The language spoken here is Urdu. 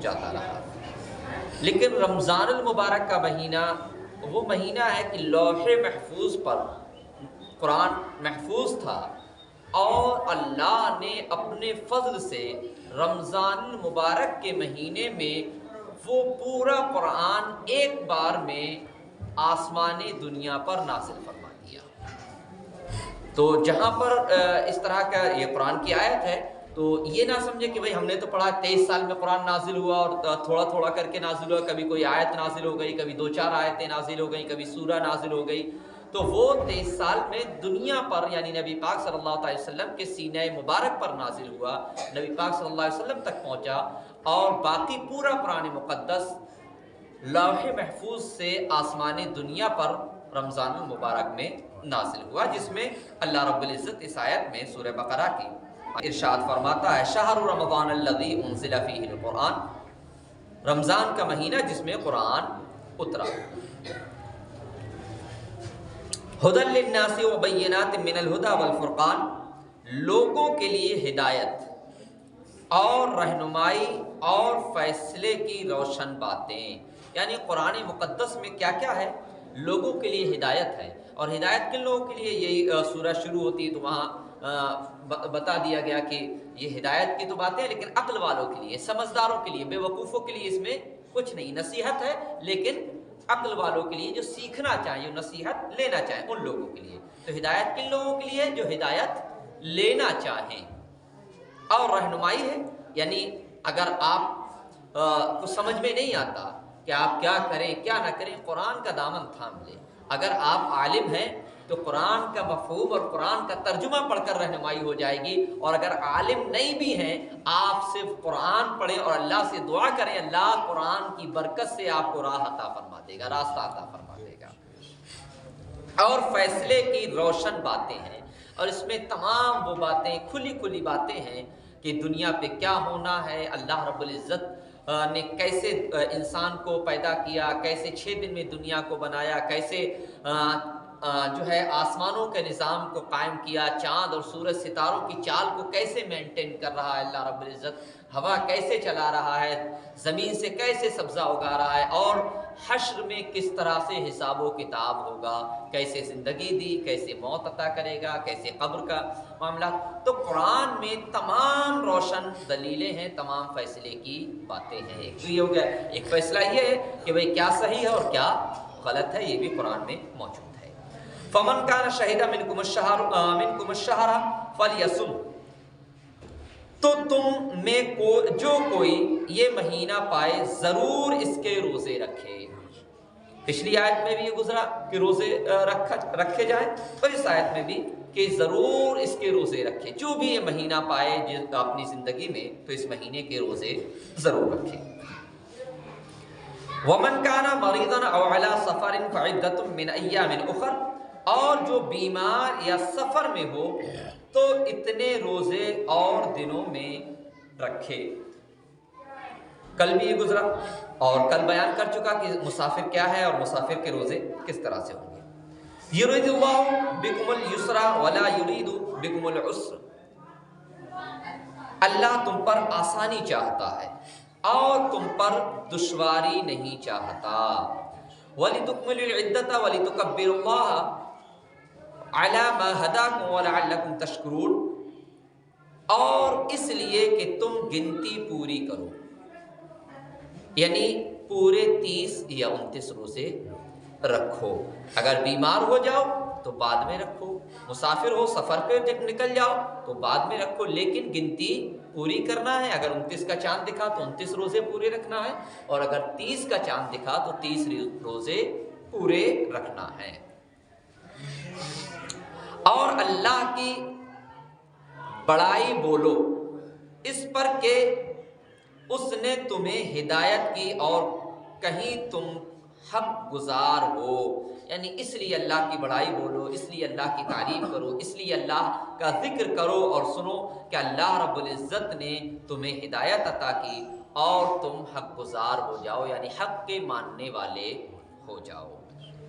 جاتا رہا۔ لیکن رمضان المبارک کا مہینہ وہ مہینہ ہے کہ لوح محفوظ پر قرآن محفوظ تھا، اور اللہ نے اپنے فضل سے رمضان المبارک کے مہینے میں وہ پورا قرآن ایک بار میں آسمان دنیا پر نازل فرما دیا۔ تو جہاں پر اس طرح کا یہ قرآن کی آیت ہے تو یہ نہ سمجھے کہ بھئی ہم نے تو پڑھا 23 سال میں قرآن نازل ہوا اور تھوڑا تھوڑا کر کے نازل ہوا، کبھی کوئی آیت نازل ہو گئی، کبھی 2-4 آیتیں نازل ہو گئیں، کبھی سورہ نازل ہو گئی۔ تو وہ 23 سال میں دنیا پر یعنی نبی پاک صلی اللہ علیہ وسلم کے سینہ مبارک پر نازل ہوا، نبی پاک صلی اللہ علیہ وسلم تک پہنچا، اور باقی پورا قرآن مقدس لوح محفوظ سے آسمان دنیا پر رمضان المبارک میں نازل ہوا، جس میں اللہ رب العزت اس آیت میں سورہ بقرہ کی ارشاد فرماتا ہے شہر رمضان الذی انزل فیہ القرآن، رمضان کا مہینہ جس میں قرآن اترا، ھدی للناس وبینات من الھدی والفرقان، لوگوں کے لیے ہدایت اور رہنمائی اور فیصلے کی روشن باتیں، یعنی قرآن مقدس میں کیا کیا ہے؟ لوگوں کے لیے ہدایت ہے، اور ہدایت کن لوگوں کے لیے؟ یہی سورہ شروع ہوتی ہے تو وہاں بتا دیا گیا کہ یہ ہدایت کی تو باتیں، لیکن عقل والوں کے لیے، سمجھداروں کے لیے، بے وقوفوں کے لیے اس میں کچھ نہیں، نصیحت ہے لیکن عقل والوں کے لیے جو سیکھنا چاہیں، جو نصیحت لینا چاہیں، ان لوگوں کے لیے۔ تو ہدایت کن لوگوں کے لیے؟ جو ہدایت لینا چاہیں، اور رہنمائی ہے، یعنی اگر آپ کو سمجھ میں نہیں آتا کہ آپ کیا کریں کیا نہ کریں، قرآن کا دامن تھام لیں۔ اگر آپ عالم ہیں تو قرآن کا مفہوم اور قرآن کا ترجمہ پڑھ کر رہنمائی ہو جائے گی، اور اگر عالم نہیں بھی ہیں آپ صرف قرآن پڑھیں اور اللہ سے دعا کریں، اللہ قرآن کی برکت سے آپ کو راہ عطا فرما دے گا، راستہ عطا فرما دے گا۔ اور فیصلے کی روشن باتیں ہیں، اور اس میں تمام وہ باتیں کھلی کھلی باتیں ہیں کہ دنیا پہ کیا ہونا ہے، اللہ رب العزت نے کیسے انسان کو پیدا کیا، کیسے 6 دن میں دنیا کو بنایا، کیسے جو ہے آسمانوں کے نظام کو قائم کیا، چاند اور سورج ستاروں کی چال کو کیسے مینٹین کر رہا ہے اللہ رب العزت، ہوا کیسے چلا رہا ہے، زمین سے کیسے سبزہ اگا رہا ہے، اور حشر میں کس طرح سے حساب و کتاب ہوگا، کیسے زندگی دی، کیسے موت عطا کرے گا، کیسے قبر کا معاملہ۔ تو قرآن میں تمام روشن دلیلیں ہیں، تمام فیصلے کی باتیں ہیں۔ ایک تو یہ ہو گیا، ایک فیصلہ یہ ہے کہ بھئی کیا صحیح ہے اور کیا غلط ہے، یہ بھی قرآن میں موجود ہے۔ فمن کان شہید منکم الشہر فلیصم، تو تم میں جو کوئی یہ مہینہ پائے ضرور اس کے روزے رکھے۔ پچھلی آیت میں بھی یہ گزرا کہ روزے رکھے جائیں، اور اس آیت میں بھی کہ ضرور اس کے روزے رکھے، جو بھی یہ مہینہ پائے اپنی زندگی میں تو اس مہینے کے روزے ضرور رکھے۔ وَمَنْ كَانَ مَرِيضًا أَوْ عَلَى سَفَرٍ فَعِدَّةٌ مِّنْ أَيَّامٍ أُخَرَ، اور جو بیمار یا سفر میں ہو تو اتنے روزے اور دنوں میں رکھے۔ کل بھی یہ گزرا اور کل بیان کر چکا کہ مسافر کیا ہے اور مسافر کے روزے کس طرح سے ہوں گے۔ یرید اللہ بکم الیسر ولا یرید بکم العسر، اللہ تم پر آسانی چاہتا ہے اور تم پر دشواری نہیں چاہتا۔ وَلِتُكْمِلُوا الْعِدَّةَ وَلِتُكَبِّرُوا اللَّهَ عَلَى مَا هَدَاكُمْ وَلَعَلَّكُمْ تَشْكُرُونَ، اور اس لیے کہ تم گنتی پوری کرو، یعنی پورے 30 یا 29 روزے رکھو۔ اگر بیمار ہو جاؤ تو بعد میں رکھو، مسافر ہو سفر پہ نکل جاؤ تو بعد میں رکھو، لیکن گنتی پوری کرنا ہے۔ اگر 29 کا چاند دکھا تو 29 روزے پورے رکھنا ہے، اور اگر 30 کا چاند دکھا تو 30 روزے پورے رکھنا ہے۔ اور اللہ کی بڑائی بولو اس پر کہ اس نے تمہیں ہدایت کی اور کہیں تم حق گزار ہو، یعنی اس لیے اللہ کی بڑائی بولو، اس لیے اللہ کی تعریف کرو، اس لیے اللہ کا ذکر کرو اور سنو کہ اللہ رب العزت نے تمہیں ہدایت عطا کی اور تم حق گزار ہو جاؤ، یعنی حق کے ماننے والے ہو جاؤ۔